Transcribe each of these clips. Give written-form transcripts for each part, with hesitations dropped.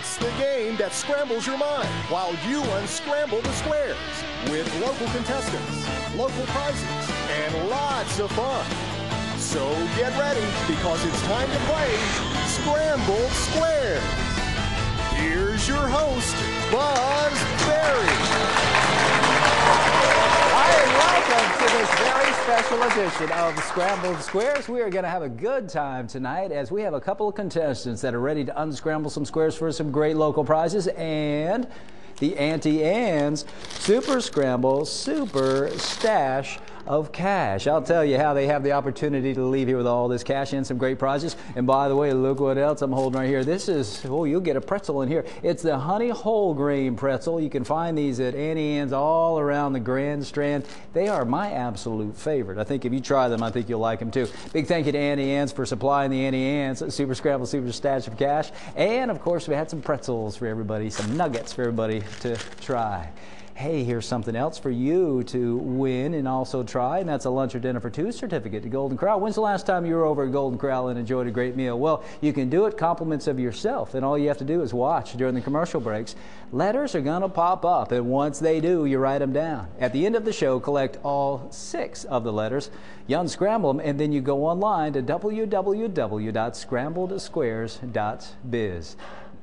It's the game that scrambles your mind while you unscramble the squares with local contestants, local prizes, and lots of fun. So get ready because it's time to play Sqrambled Squares. Here's your host, Buzz Berry. Hi, and welcome to this very special edition of Sqrambled Squares. We are going to have a good time tonight as we have a couple of contestants that are ready to unscramble some squares for some great local prizes and the Auntie Anne's Super Scramble Super Stash of Cash. I'll tell you how they have the opportunity to leave here with all this cash and some great prizes. And by the way, look what else I'm holding right here. This is, oh, you'll get a pretzel in here. It's the honey whole grain pretzel. You can find these at Auntie Anne's all around the Grand Strand. They are my absolute favorite. I think if you try them, I think you'll like them too. Big thank you to Auntie Anne's for supplying the Auntie Anne's Super Scramble Super Stash of Cash. And of course, we had some pretzels for everybody, some nuggets for everybody to try. Hey, here's something else for you to win and also try, and that's a lunch or dinner for two certificate to Golden Corral. When's the last time you were over at Golden Corral and enjoyed a great meal? Well, you can do it compliments of yourself, and all you have to do is watch during the commercial breaks. Letters are going to pop up, and once they do, you write them down. At the end of the show, collect all 6 of the letters. You unscramble them, and then you go online to www.scrambledsquares.biz.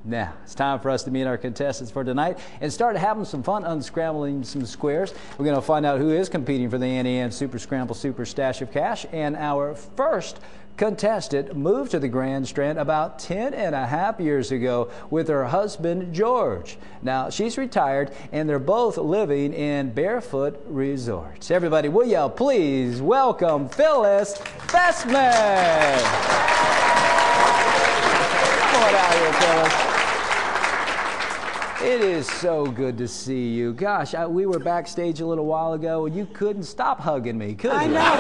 Now, it's time for us to meet our contestants for tonight and start having some fun unscrambling some squares. We're going to find out who is competing for the Auntie Anne's Super Scramble Super Stash of Cash. And our first contestant moved to the Grand Strand about 10.5 years ago with her husband, George. Now, she's retired, and they're both living in barefoot resorts. Everybody, will you please welcome Phyllis Fessman. Come on out here, Phyllis. It is so good to see you. Gosh, we were backstage a little while ago, and you couldn't stop hugging me, could you? I know.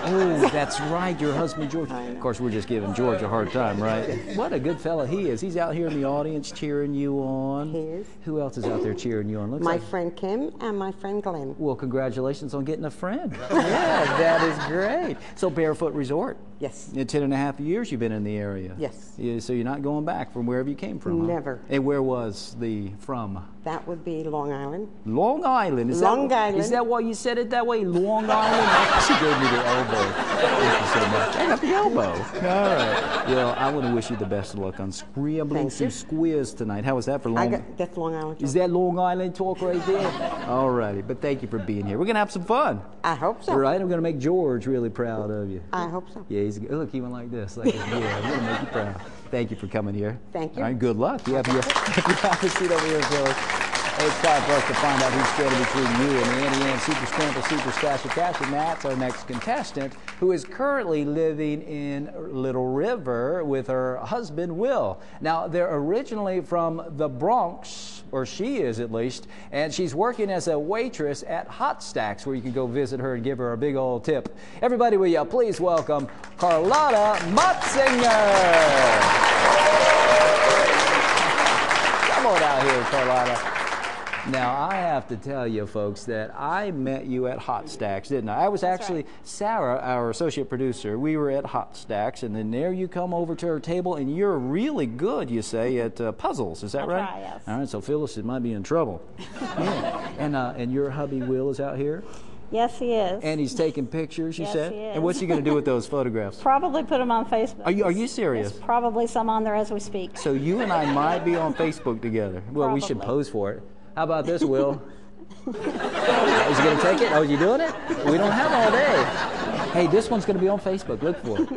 Oh, that's right, your husband, George. Of course, we're just giving George a hard time, right? What a good fella he is. He's out here in the audience cheering you on. He is. Who else is out there cheering you on? Looks My friend Kim and my friend Glenn. Well, congratulations on getting a friend. Yeah, that is great. So, Barefoot Resort. Yes. In 10.5 years you've been in the area. Yes. Yeah, so you're not going back from wherever you came from, huh? Never. And where was the from? That would be Long Island. Long Island. Long Island. Is that why you said it that way? Long Island? She gave me the elbow. Thank you so much. I got the elbow. All right. Well, I want to wish you the best of luck on scrambling some squares tonight. How was that for Long? That's Long Island. Is that Long Island talk right there? All righty. But thank you for being here. We're going to have some fun. I hope so. All right. I'm going to make George really proud of you. I hope so. Yeah, look, he went like this. Like, yeah, I'm going to make you proud. Thank you for coming here. Thank you. All right, good luck. You have a seat over here, Phyllis. It's time for us to find out who's standing between you and the Auntie Anne's Super Scramble Super Stash of Cash, and that's our next contestant, who is currently living in Little River with her husband, Will. Now, they're originally from the Bronx, or she is at least, and she's working as a waitress at Hot Stacks, where you can go visit her and give her a big old tip. Everybody, will you please welcome Carlotta Motsinger. Come on out here, Carlotta. Now, I have to tell you, folks, that I met you at Hot Stacks, didn't I? I was actually, Sarah, our associate producer, we were at Hot Stacks, and then there you come over to our table, and you're really good, you say, at puzzles. Is that right? I try, yes. All right, so Phyllis might be in trouble. Yeah. And your hubby, Will, is out here? Yes, he is. And he's taking pictures, you said? Yes, he is. And what's he going to do with those photographs? Probably put them on Facebook. Are you serious? There's probably some on there as we speak. So you and I might be on Facebook together. Well, we should pose for it. How about this, Will? Is he going to take it? Oh, is he doing it? We don't have all day. Hey, this one's going to be on Facebook. Look for it.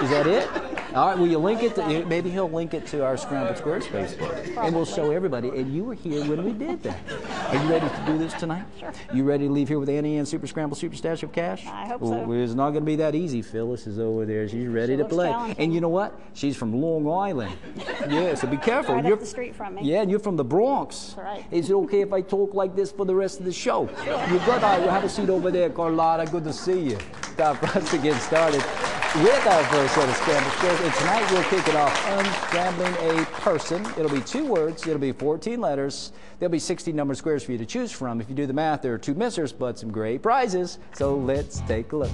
Is that it? All right, will you link it to, maybe he'll link it to our Sqrambled Squares Facebook. Probably. And we'll show everybody. And you were here when we did that. Are you ready to do this tonight? Sure. You ready to leave here with Auntie Anne's Super Scramble Super Stash of Cash? I hope so. Well, it's not going to be that easy. Phyllis is over there. She's ready to looks play. challenging. And you know what? She's from Long Island. Yeah, so be careful. Right up the street from me. Yeah, and you're from the Bronx. That's right. Is it okay if I talk like this for the rest of the show? You're good. All right, we'll have a seat over there, Carlotta. Good to see you. Time for us to get started with our first set of Scrambled Squares. And tonight we'll kick it off unscrambling a person. It'll be 2 words. It'll be 14 letters. There'll be 16 numbered squares for you to choose from. If you do the math, there are 2 missers, but some great prizes. So let's take a look.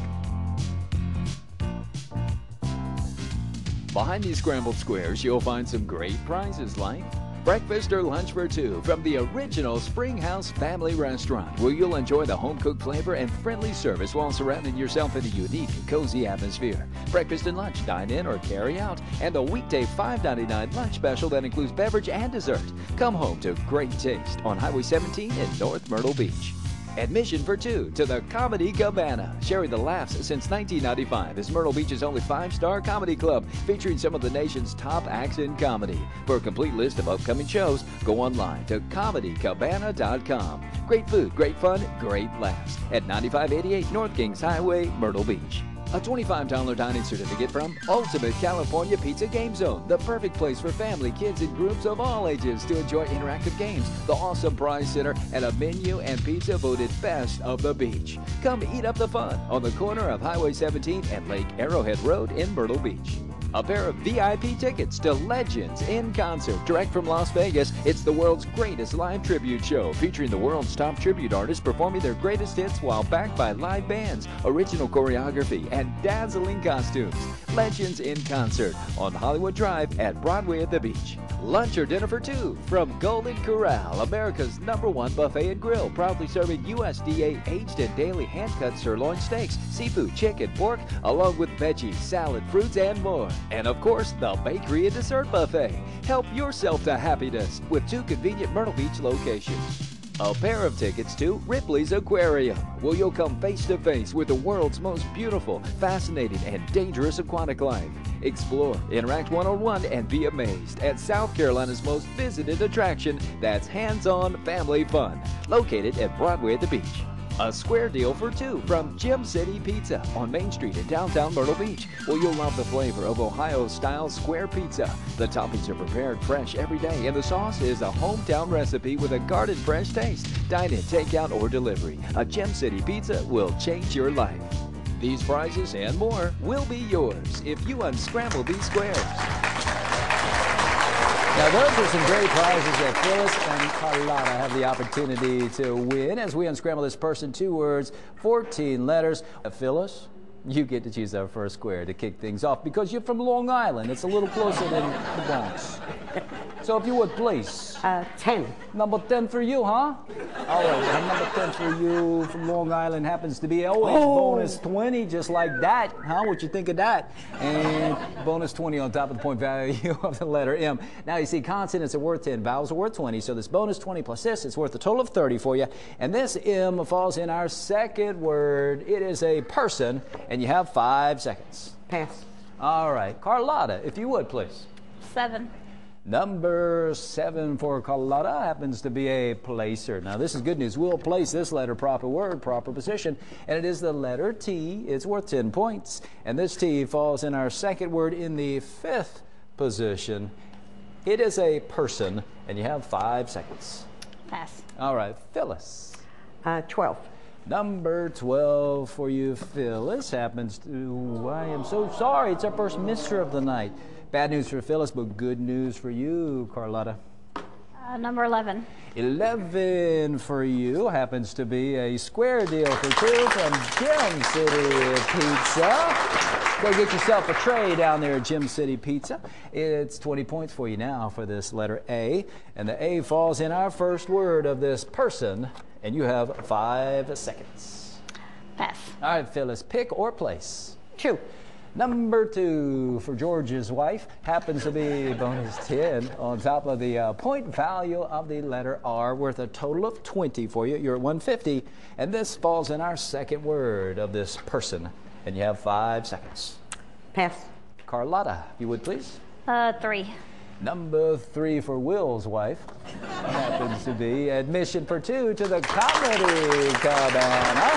Behind these scrambled squares, you'll find some great prizes like breakfast or lunch for two from the original Springhouse Family Restaurant, where you'll enjoy the home-cooked flavor and friendly service while surrounding yourself in a unique and cozy atmosphere. Breakfast and lunch, dine in or carry out, and the weekday $5.99 lunch special that includes beverage and dessert. Come home to great taste on Highway 17 in North Myrtle Beach. Admission for two to the Comedy Cabana, sharing the laughs since 1995 is Myrtle Beach's only 5-star comedy club, featuring some of the nation's top acts in comedy. For a complete list of upcoming shows, go online to comedycabana.com. Great food, great fun, great laughs at 9588 North Kings Highway, Myrtle Beach. A $25 dining certificate from Ultimate California Pizza Game Zone, the perfect place for family, kids, and groups of all ages to enjoy interactive games, the awesome prize center, and a menu and pizza voted best of the beach. Come eat up the fun on the corner of Highway 17 and Lake Arrowhead Road in Myrtle Beach. A pair of VIP tickets to Legends in Concert, direct from Las Vegas. It's the world's greatest live tribute show, featuring the world's top tribute artists performing their greatest hits while backed by live bands, original choreography, and dazzling costumes. Legends in Concert on Hollywood Drive at Broadway at the Beach. Lunch or dinner for two from Golden Corral, America's #1 buffet and grill, proudly serving USDA aged and daily hand-cut sirloin steaks, seafood, chicken, pork, along with veggies, salad, fruits, and more. And of course, the bakery and dessert buffet. Help yourself to happiness with two convenient Myrtle Beach locations. A pair of tickets to Ripley's Aquarium, where you'll come face to face with the world's most beautiful, fascinating, and dangerous aquatic life. Explore, interact one-on-one, and be amazed at South Carolina's most visited attraction that's hands-on family fun, located at Broadway at the Beach. A square deal for two from Gym City Pizza on Main Street in downtown Myrtle Beach, where you'll love the flavor of Ohio-style square pizza. The toppings are prepared fresh every day, and the sauce is a hometown recipe with a garden-fresh taste. Dine in, takeout, or delivery. A Gym City Pizza will change your life. These prizes and more will be yours if you unscramble these squares. Now, those are some great prizes that Phyllis and Carlotta have the opportunity to win as we unscramble this person. 2 words, 14 letters. Phyllis, you get to choose our first square to kick things off because you're from Long Island. It's a little closer than the Bronx. So if you would, please. 10. Number 10 for you, huh? All right, number 10 for you from Long Island happens to be bonus 20, just like that. Huh? What you think of that? And bonus 20 on top of the point value of the letter M. Now, you see, consonants are worth 10, vowels are worth 20, so this bonus 20 plus this is worth a total of 30 for you. And this M falls in our second word. It is a person, and you have 5 seconds. Pass. All right, Carlotta, if you would, please. 7. Number 7 for Carlotta happens to be a placer. Now, this is good news. We'll place this letter, proper word, proper position, and it is the letter T. It's worth 10 points. And this T falls in our second word in the 5th position. It is a person, and you have 5 seconds. Pass. All right, Phyllis. 12. Number 12 for you, Phyllis, happens to, I am so sorry, it's our first misser of the night. Bad news for Phyllis, but good news for you, Carlotta. Number 11. 11 for you happens to be a square deal for 2 from Gym City Pizza. Go get yourself a tray down there at Gym City Pizza. It's 20 points for you now for this letter A. And the A falls in our first word of this person, and you have 5 seconds. Pass. All right, Phyllis, pick or place. 2. Number 2 for George's wife happens to be bonus 10 on top of the point value of the letter R, worth a total of 20 for you. You're at 150, and this falls in our second word of this person, and you have 5 seconds. Pass. Carlotta, if you would, please. 3. Number 3 for Will's wife happens to be admission for 2 to the Comedy Cabana.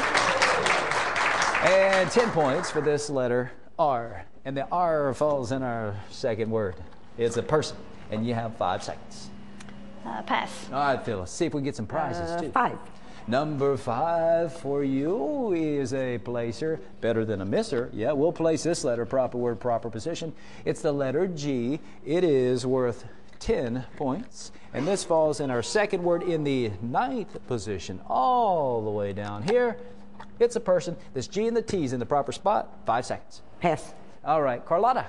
And 10 points for this letter R. And the R falls in our second word. It's a person. And you have 5 seconds. Pass. All right, Phyllis. See if we can get some prizes, too. 5. Number 5 for you is a placer. Better than a misser. Yeah, we'll place this letter, proper word, proper position. It's the letter G. It is worth 10 points. And this falls in our second word in the 9th position, all the way down here. It's a person. This G and the T is in the proper spot. 5 seconds. Pass. All right, Carlotta.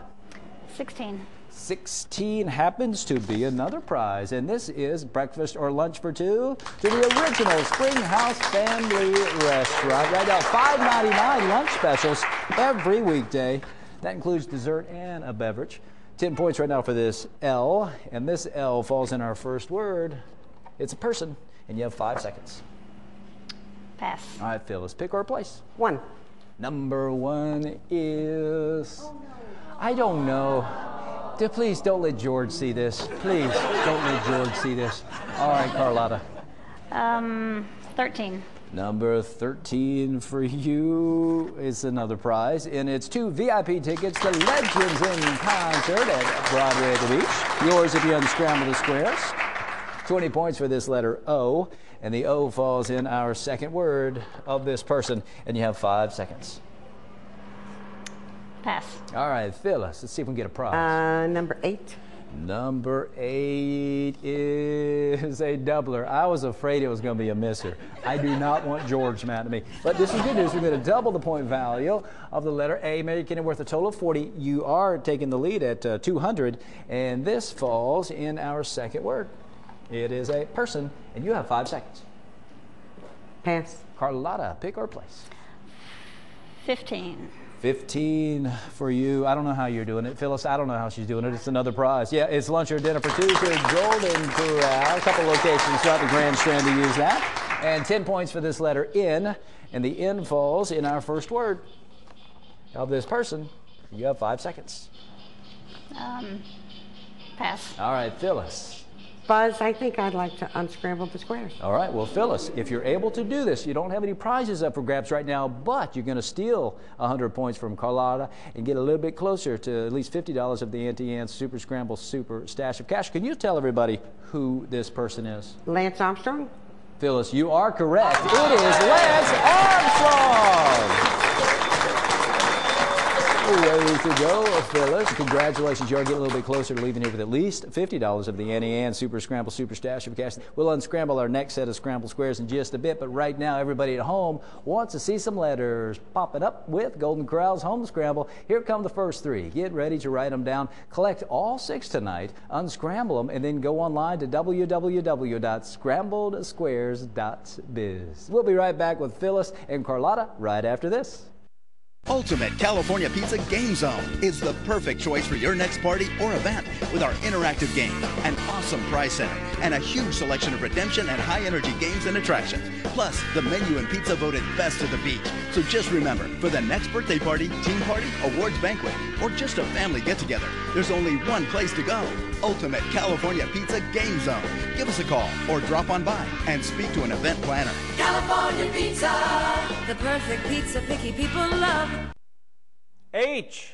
16. 16 happens to be another prize, and this is breakfast or lunch for two to the original Springhouse Family Restaurant. Right now, $5.99 lunch specials every weekday. That includes dessert and a beverage. 10 points right now for this L, and this L falls in our first word. It's a person, and you have 5 seconds. Pass. All right, Phyllis, pick or place. 1. Number 1 is... I don't know. Please don't let George see this. Please don't let George see this. All right, Carlotta. 13. Number 13 for you is another prize, and it's 2 VIP tickets to Legends in Concert at Broadway at the Beach. Yours if you unscramble the squares. 20 points for this letter O, and the O falls in our second word of this person, and you have 5 seconds. Pass. All right, Phyllis, let's see if we can get a prize. Number 8. Number 8 is a doubler. I was afraid it was going to be a misser. I do not want George mad at me. But this is good news. We're going to double the point value of the letter A, making it worth a total of 40. You are taking the lead at 200, and this falls in our second word. It is a person, and you have 5 seconds. Pass. Carlotta, pick or place. 15. 15 for you. I don't know how you're doing it. Phyllis, I don't know how she's doing it. It's another prize. Yeah, it's lunch or dinner for two to Golden Corral. A couple locations throughout the Grand Strand to use that. And 10 points for this letter N. And the N falls in our first word of this person. You have 5 seconds. Pass. All right, Phyllis. Buzz, I think I'd like to unscramble the squares. All right, well, Phyllis, if you're able to do this, you don't have any prizes up for grabs right now, but you're going to steal 100 points from Carlotta and get a little bit closer to at least $50 of the Auntie Anne's Super Scramble Super Stash of Cash. Can you tell everybody who this person is? Lance Armstrong? Phyllis, you are correct. It is Lance Armstrong! Way to go, Phyllis. Congratulations. You are getting a little bit closer to leaving here with at least $50 of the Auntie Anne's Super Scramble Super Stash of Cash. We'll unscramble our next set of scrambled squares in just a bit, but right now everybody at home wants to see some letters popping up with Golden Corral's Home Scramble. Here come the first 3. Get ready to write them down. Collect all 6 tonight, unscramble them, and then go online to www.scrambledsquares.biz. We'll be right back with Phyllis and Carlotta right after this. Ultimate California Pizza Game Zone is the perfect choice for your next party or event with our interactive game, an awesome prize center, and a huge selection of redemption and high-energy games and attractions. Plus, the menu and pizza voted best of the beach. So just remember, for the next birthday party, team party, awards banquet, or just a family get-together, there's only one place to go. Ultimate California Pizza Game Zone. Give us a call or drop on by and speak to an event planner. California Pizza, the perfect pizza picky people love. H.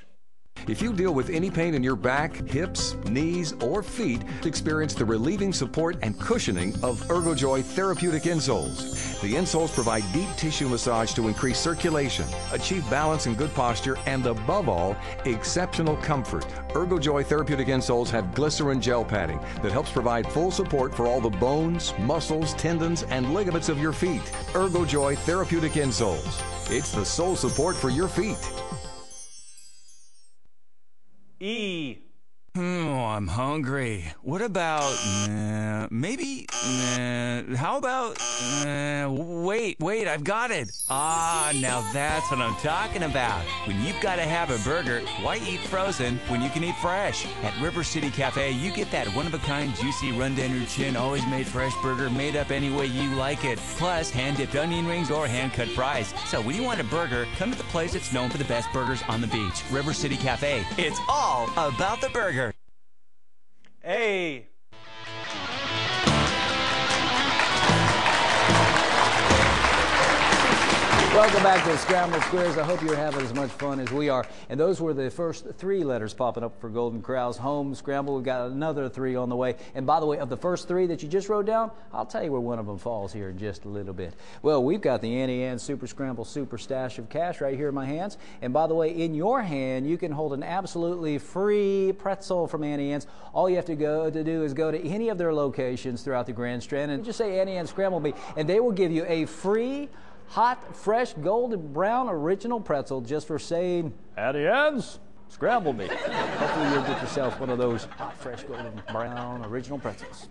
If you deal with any pain in your back, hips, knees, or feet, experience the relieving support and cushioning of ErgoJoy therapeutic insoles. The insoles provide deep tissue massage to increase circulation, achieve balance and good posture, and above all, exceptional comfort. ErgoJoy therapeutic insoles have glycerin gel padding that helps provide full support for all the bones, muscles, tendons, and ligaments of your feet. ErgoJoy therapeutic insoles. It's the sole support for your feet. E. Oh, I'm hungry. What about, maybe, how about, wait, I've got it. Ah, now that's what I'm talking about. When you've got to have a burger, why eat frozen when you can eat fresh? At River City Cafe, you get that one-of-a-kind, juicy, run-down-your-chin, always-made fresh burger made up any way you like it. Plus, hand-dipped onion rings or hand-cut fries. So when you want a burger, come to the place that's known for the best burgers on the beach. River City Cafe. It's all about the burger. A. Welcome back to Scrambled Squares. I hope you're having as much fun as we are. And those were the first 3 letters popping up for Golden Corral's Home Scramble. We've got another 3 on the way. And by the way, of the first 3 that you just wrote down, I'll tell you where one of them falls here in just a little bit. Well, we've got the Auntie Anne's Super Scramble Super Stash of Cash right here in my hands. And by the way, in your hand, you can hold an absolutely free pretzel from Auntie Anne's. All you have to do is go to any of their locations throughout the Grand Strand and just say Auntie Anne's Scramble Me, and they will give you a free hot, fresh, golden brown original pretzel just for saying Auntie Anne's scrambled meat. Hopefully you'll get yourself one of those hot, fresh, golden brown original pretzels.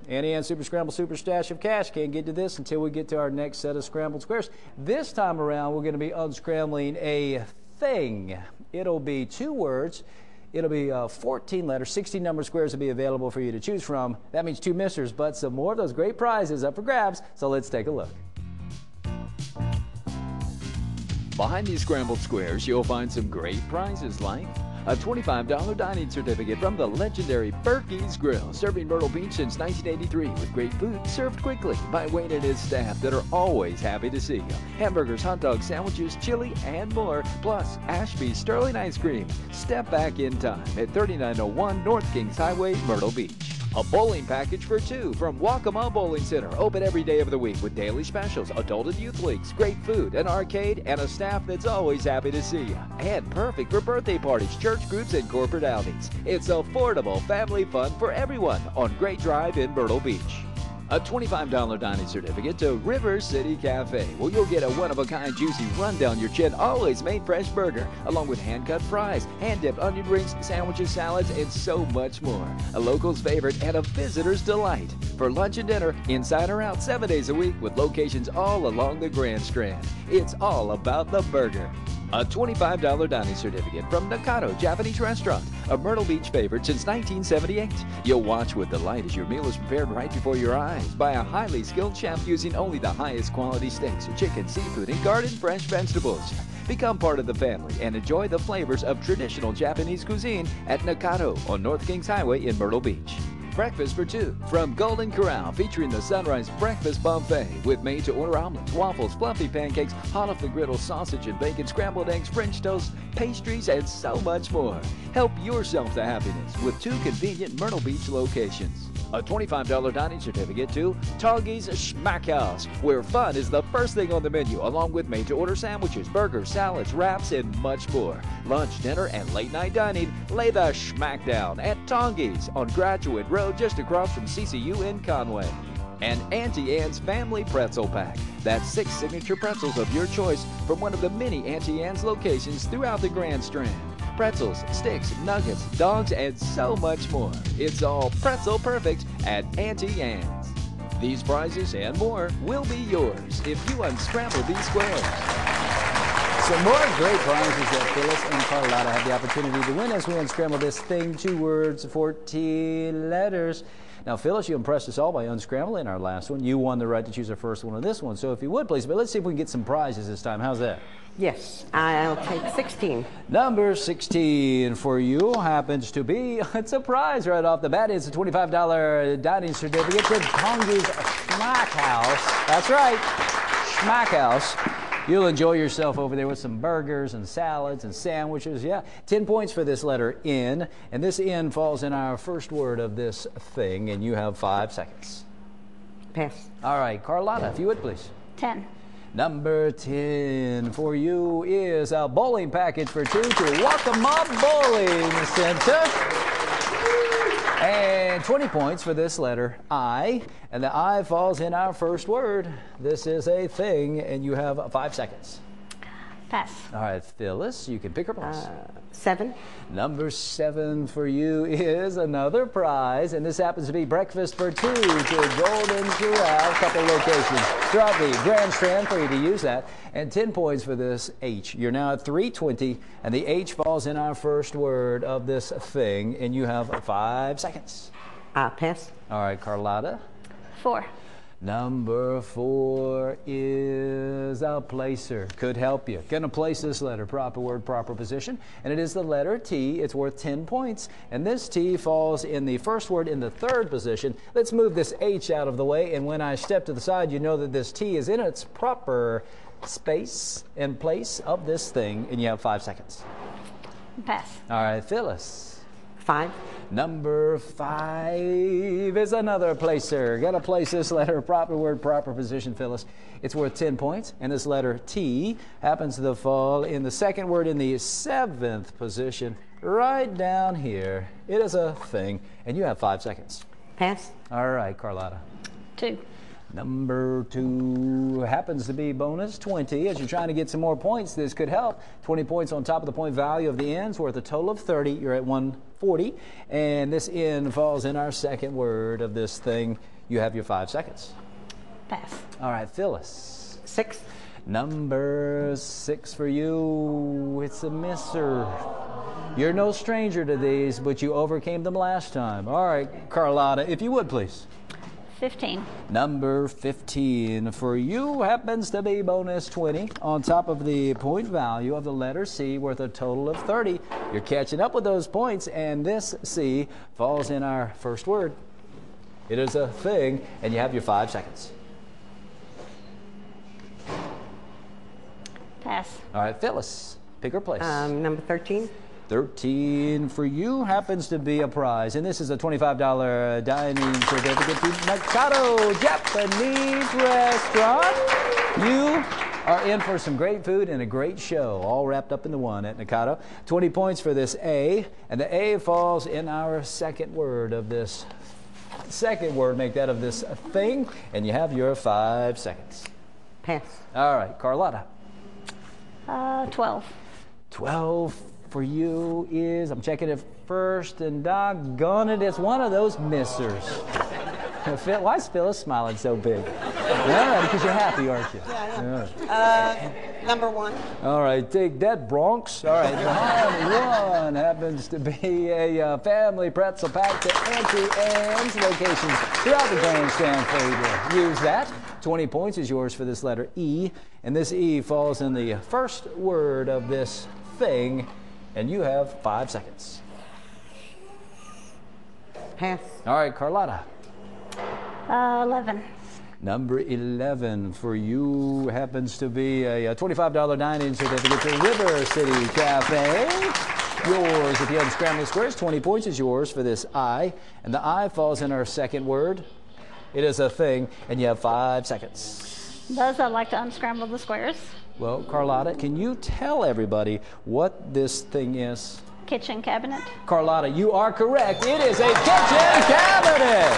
Annie Ann's Super Scramble Super Stash of Cash. Can't get to this until we get to our next set of scrambled squares. This time around, we're going to be unscrambling a thing. It'll be 2 words. It'll be 14 letters, 16 number squares will be available for you to choose from. That means 2 missers, but some more of those great prizes up for grabs. So let's take a look. Behind these scrambled squares, you'll find some great prizes like a $25 dining certificate from the legendary Berkey's Grill, serving Myrtle Beach since 1983 with great food served quickly by Wayne and his staff that are always happy to see you. Hamburgers, hot dogs, sandwiches, chili, and more, plus Ashby's Sterling Ice Cream. Step back in time at 3901 North Kings Highway, Myrtle Beach. A bowling package for 2 from Waccamaw Bowling Center, open every day of the week with daily specials, adult and youth leagues, great food, an arcade, and a staff that's always happy to see you. And perfect for birthday parties, church groups, and corporate outings. It's affordable family fun for everyone on Great Drive in Myrtle Beach. A $25 dining certificate to River City Cafe, where you'll get a one-of-a-kind juicy run-down-your-chin, always made fresh burger, along with hand-cut fries, hand-dipped onion rings, sandwiches, salads, and so much more. A local's favorite and a visitor's delight. For lunch and dinner, inside or out, 7 days a week, with locations all along the Grand Strand. It's all about the burger. A $25 dining certificate from Nakano Japanese Restaurant, a Myrtle Beach favorite since 1978. You'll watch with delight as your meal is prepared right before your eyes by a highly skilled chef using only the highest quality steaks, chicken, seafood, and garden fresh vegetables. Become part of the family and enjoy the flavors of traditional Japanese cuisine at Nakano on North Kings Highway in Myrtle Beach. Breakfast for 2 from Golden Corral, featuring the Sunrise Breakfast Buffet with made-to-order omelets, waffles, fluffy pancakes, hot off the griddle sausage and bacon, scrambled eggs, French toast, pastries, and so much more. Help yourself to happiness with 2 convenient Myrtle Beach locations. A $25 dining certificate to Toggy's Schmack House, where fun is the first thing on the menu, along with made-to-order sandwiches, burgers, salads, wraps, and much more. Lunch, dinner, and late-night dining, lay the schmack down at Toggy's on Graduate Road, just across from CCU in Conway. And Auntie Anne's Family Pretzel Pack. That's 6 signature pretzels of your choice from one of the many Auntie Anne's locations throughout the Grand Strand. Pretzels, sticks, nuggets, dogs, and so much more. It's all pretzel perfect at Auntie Anne's. These prizes and more will be yours if you unscramble these squares. Some more great prizes that Phyllis and Carlotta have the opportunity to win as we unscramble this thing. 2 words, 14 letters. Now, Phyllis, you impressed us all by unscrambling our last one. You won the right to choose our first one of this one. So if you would, please, but let's see if we can get some prizes this time. How's that? Yes, I'll take 16. Number 16 for you happens to be, it's a prize right off the bat. It's a $25 dining certificate to Tongi's Schmack House. That's right, Schmack House. You'll enjoy yourself over there with some burgers and salads and sandwiches. Yeah, 10 points for this letter N. And this N falls in our first word of this thing, and you have 5 seconds. Pass. All right, Carlotta, if you would, please. 10. Number 10 for you is a bowling package for 2 to Waccamaw Bowling Center. And 20 points for this letter I. And the I falls in our first word. This is a thing, and you have 5 seconds. Pass. All right, Phyllis, you can pick her place. 7. Number 7 for you is another prize, and this happens to be breakfast for 2 to Golden Corral, a couple locations throughout the Grand Strand for you to use that, and 10 points for this H. You're now at 320, and the H falls in our first word of this thing, and you have 5 seconds. Pass. All right, Carlotta. 4. Number 4 is a placer. Could help you. Gonna place this letter, proper word, proper position, and it is the letter T. It's worth 10 points, and this T falls in the first word in the 3rd position. Let's move this H out of the way, and when I step to the side, you know that this T is in its proper space and place of this thing, and you have 5 seconds. Pass. All right, Phyllis. 5. Number 5 is another placer. Got to place this letter, proper word, proper position, Phyllis. It's worth 10 points, and this letter T happens to fall in the 2nd word in the 7th position, right down here. It is a thing, and you have 5 seconds. Pass. All right, Carlotta. 2. Number 2 happens to be bonus 20. As you're trying to get some more points, this could help. 20 points on top of the point value of the ends, worth a total of 30. You're at 140. And this N falls in our second word of this thing. You have your 5 seconds. Pass. All right, Phyllis. 6. Number 6 for you. It's a misser. You're no stranger to these, but you overcame them last time. All right, Carlotta, if you would, please. 15. Number 15 for you happens to be bonus 20 on top of the point value of the letter C, worth a total of 30. You're catching up with those points, and this C falls in our first word. It is a thing, and you have your 5 seconds. Pass. All right, Phyllis, pick or place. Number 13. 13 for you happens to be a prize, and this is a $25 dining certificate to Mikado Japanese Restaurant. You are in for some great food and a great show, all wrapped up into one at Mikado. 20 points for this A, and the A falls in our second word of this make that of this thing, and you have your 5 seconds. Pass. All right, Carlotta. 12. 12 for you is, I'm checking it first, and doggone it, it's one of those missers. Why is Phyllis smiling so big? Yeah, because you're happy, aren't you? Yeah. Number 1. All right, take that, Bronx. All right, the one happens to be a family pretzel pack to Auntie Anne's locations throughout the grandstand for you to use that. 20 points is yours for this letter E, and this E falls in the first word of this thing, and you have 5 seconds. Pass. All right, Carlotta. 11. Number 11 for you happens to be a $25 dining certificate to River City Cafe. Yours, if you have Sqrambled Squares, 20 points is yours for this I, and the I falls in our second word. It is a thing, and you have 5 seconds. Does I like to unscramble the squares? Well, Carlotta, can you tell everybody what this thing is? Kitchen cabinet. Carlotta, you are correct. It is a kitchen cabinet.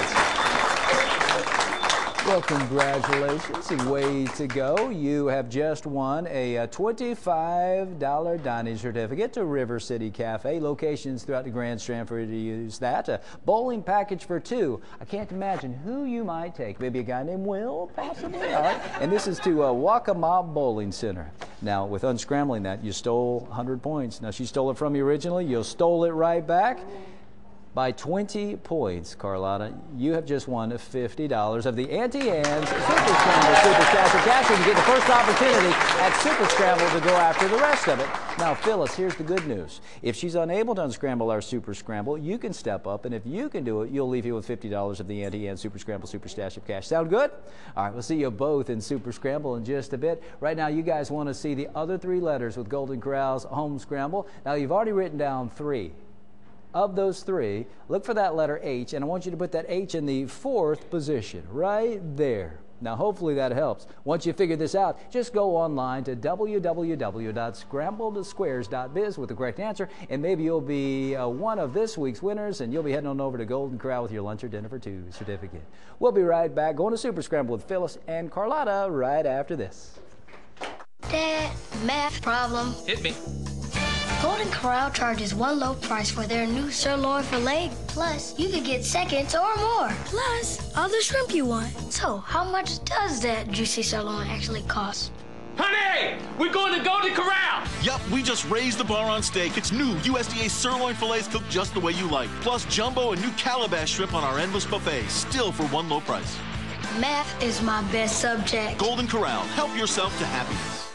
Well, congratulations. Way to go. You have just won a $25 dining certificate to River City Cafe. Locations throughout the Grand Strand for you to use that. A bowling package for 2. I can't imagine who you might take. Maybe a guy named Will, possibly. All right. And this is to Waccamaw Bowling Center. Now, with unscrambling that, you stole 100 points. Now, she stole it from you originally. You stole it right back. By 20 points, Carlotta, you have just won $50 of the Auntie Anne's Super Scramble Super Stash of Cash. You can get the first opportunity at Super Scramble to go after the rest of it. Now, Phyllis, here's the good news. If she's unable to unscramble our Super Scramble, you can step up, and if you can do it, you'll leave you with $50 of the Auntie Anne's Super Scramble Super Stash of Cash. Sound good? All right, we'll see you both in Super Scramble in just a bit. Right now, you guys want to see the other 3 letters with Golden Corral's Home Scramble. Now, you've already written down 3. Of those 3, look for that letter H, and I want you to put that H in the 4th position, right there. Now, hopefully that helps. Once you figure this out, just go online to www.scrambledsquares.biz with the correct answer, and maybe you'll be one of this week's winners, and you'll be heading on over to Golden Corral with your lunch or dinner for 2 certificate. We'll be right back going to Super Scramble with Phyllis and Carlotta right after this. Dad, math problem. Hit me. Golden Corral charges one low price for their new sirloin filet. Plus, you could get seconds or more. Plus, all the shrimp you want. So, how much does that juicy sirloin actually cost? Honey, we're going to Golden Corral. Yup, we just raised the bar on steak. It's new USDA sirloin fillets cooked just the way you like. Plus, jumbo and new calabash shrimp on our endless buffet, still for one low price. Math is my best subject. Golden Corral, help yourself to happiness.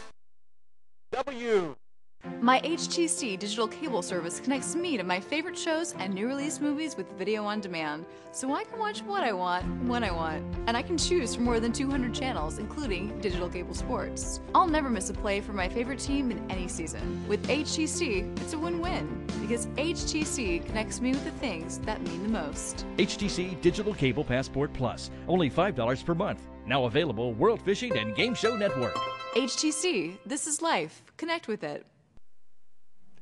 My HTC digital cable service connects me to my favorite shows and new release movies with video on demand, so I can watch what I want, when I want, and I can choose from more than 200 channels, including digital cable sports. I'll never miss a play for my favorite team in any season. With HTC, it's a win-win, because HTC connects me with the things that mean the most. HTC Digital Cable Passport Plus, only $5 per month. Now available World Fishing and Game Show Network. HTC, this is life. Connect with it.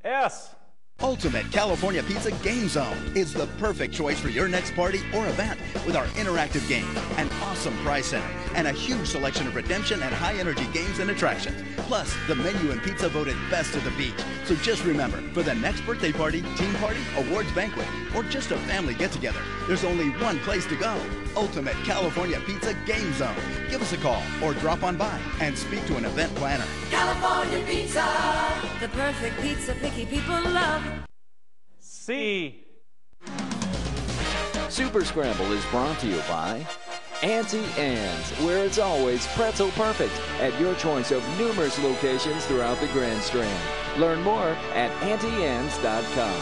S. Ultimate California Pizza Game Zone is the perfect choice for your next party or event with our interactive game, an awesome price center, and a huge selection of redemption and high-energy games and attractions. Plus, the menu and pizza voted best of the beach. So just remember, for the next birthday party, team party, awards banquet, or just a family get-together, there's only one place to go. Ultimate California Pizza Game Zone. Give us a call or drop on by and speak to an event planner. California Pizza, the perfect pizza picky people love. C. Super Scramble is brought to you by Auntie Anne's, where it's always pretzel perfect at your choice of numerous locations throughout the Grand Strand. Learn more at AuntieAnne's.com.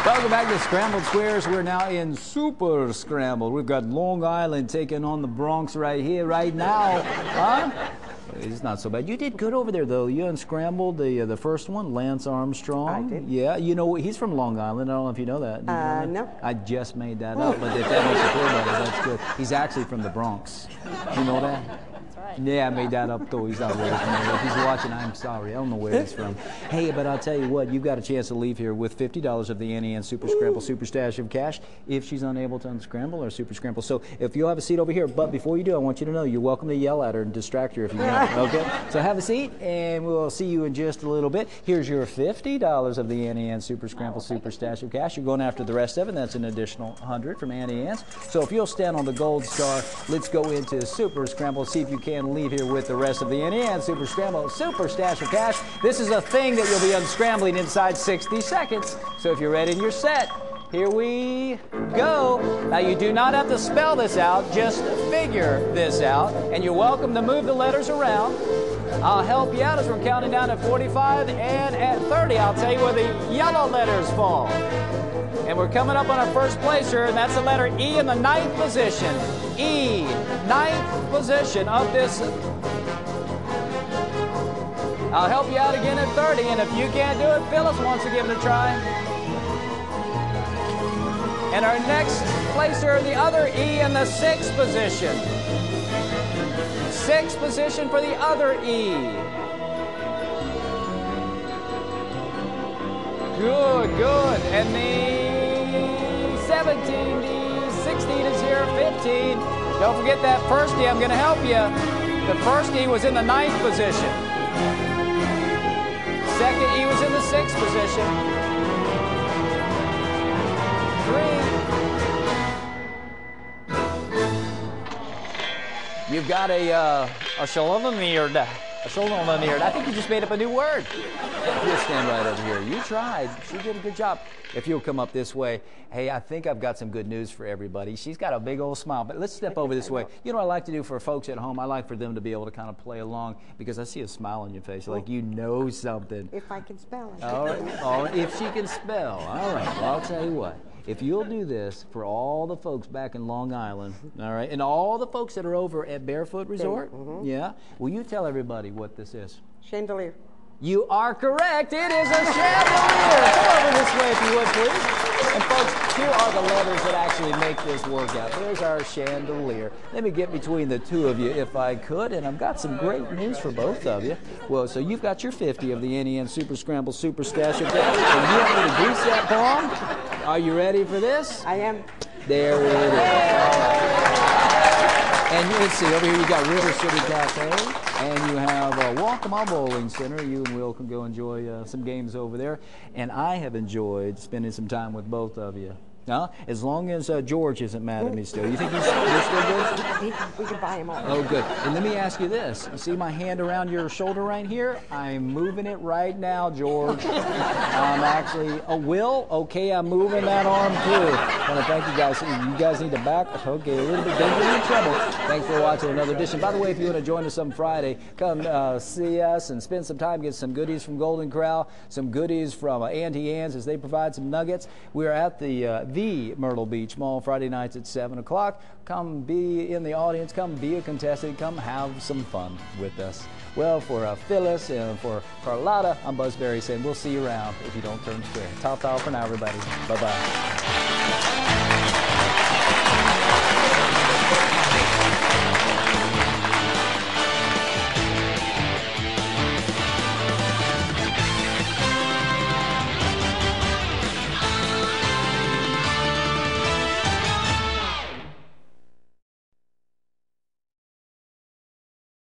Welcome back to Scrambled Squares. We're now in Super Scramble. We've got Long Island taking on the Bronx right here, right now. Huh? It's not so bad. You did good over there, though. You unscrambled the first one, Lance Armstrong. I did. Yeah, you know, he's from Long Island. I don't know if you know that. No. I just made that up, but if that makes you feel better, that's good. He's actually from the Bronx. You know that? That's right. Yeah, I made that up, though. He's not really from there. If he's watching, I'm sorry. I don't know where he's from. Hey, but I'll tell you what, you've got a chance to leave here with $50 of the Annie Ann Super Scramble Super Stash of cash if she's unable to unscramble or Super Scramble. So if you'll have a seat over here, but before you do, I want you to know you're welcome to yell at her and distract her if you want. Okay? So have a seat, and we'll see you in just a little bit. Here's your $50 of the Annie Ann Super Scramble Super Stash of cash. You're going after the rest of it. That's an additional $100 from Annie Ann's. So if you'll stand on the gold star, let's go into Super Scramble, see if you can leave here with the rest of the Annie Ann Super Scramble Super Stash of cash. This is a thing that you'll be unscrambling inside 60 seconds. So if you're ready and you're set, here we go. Now, you do not have to spell this out, just figure this out. And you're welcome to move the letters around. I'll help you out as we're counting down at 45, and at 30, I'll tell you where the yellow letters fall. And we're coming up on our first placer, and that's the letter E in the 9th position. E, 9th position of this. I'll help you out again at 30, and if you can't do it, Phyllis wants to give it a try. And our next placer, the other E in the 6th position. 6th position for the other E. Good, good. And the 17, the 16 is here, 15. Don't forget that first E, I'm going to help you. The first E was in the 9th position. Second E was in the 6th position. 3. You've got a shalom-a-meard. A shalom-a-meard. I think you just made up a new word. You'll stand right over here. You tried. She did a good job. If you'll come up this way. Hey, I think I've got some good news for everybody. She's got a big old smile, but let's step over this way. You know what I like to do for folks at home? I like for them to be able to kind of play along because I see a smile on your face, like you know something. If I can spell it. All right. If she can spell. All right. Well, I'll tell you what. If you'll do this for all the folks back in Long Island, all right, and all the folks that are over at Barefoot Resort, yeah, will you tell everybody what this is? Chandelier. You are correct. It is a chandelier. Come over this way if you would, please. And folks, here are the letters that actually make this work out. There's our chandelier. Let me get between the two of you if I could, and I've got some great news for both of you. Well, so you've got your 50 of the Annie Ann Super Scramble Super Stash of cash, and you want me to grease that palm? Are you ready for this? I am. There it is. All right. And let's see, over here you got River City Cafe. And you have Waccamaw Bowling Center. You and Will can go enjoy some games over there. And I have enjoyed spending some time with both of you. As long as George isn't mad at me still. You think you're still good? We can buy him all. Oh, good. And let me ask you this. You see my hand around your shoulder right here? I'm moving it right now, George. I'm actually, Will? Okay, I'm moving that arm too. I want to thank you guys. You guys need to back. Okay, a little bit. Don't get in trouble. Thanks for watching another edition. By the way, if you want to join us on Friday, come see us and spend some time, get some goodies from Golden Corral, some goodies from Auntie Ann's as they provide some nuggets. We're at the Myrtle Beach Mall Friday nights at 7 o'clock. Come be in the audience. Come be a contestant. Come have some fun with us. Well, for Phyllis and for Carlotta, I'm Buzz Berry saying we'll see you around if you don't turn square. Ta-ta for now, everybody. Bye-bye.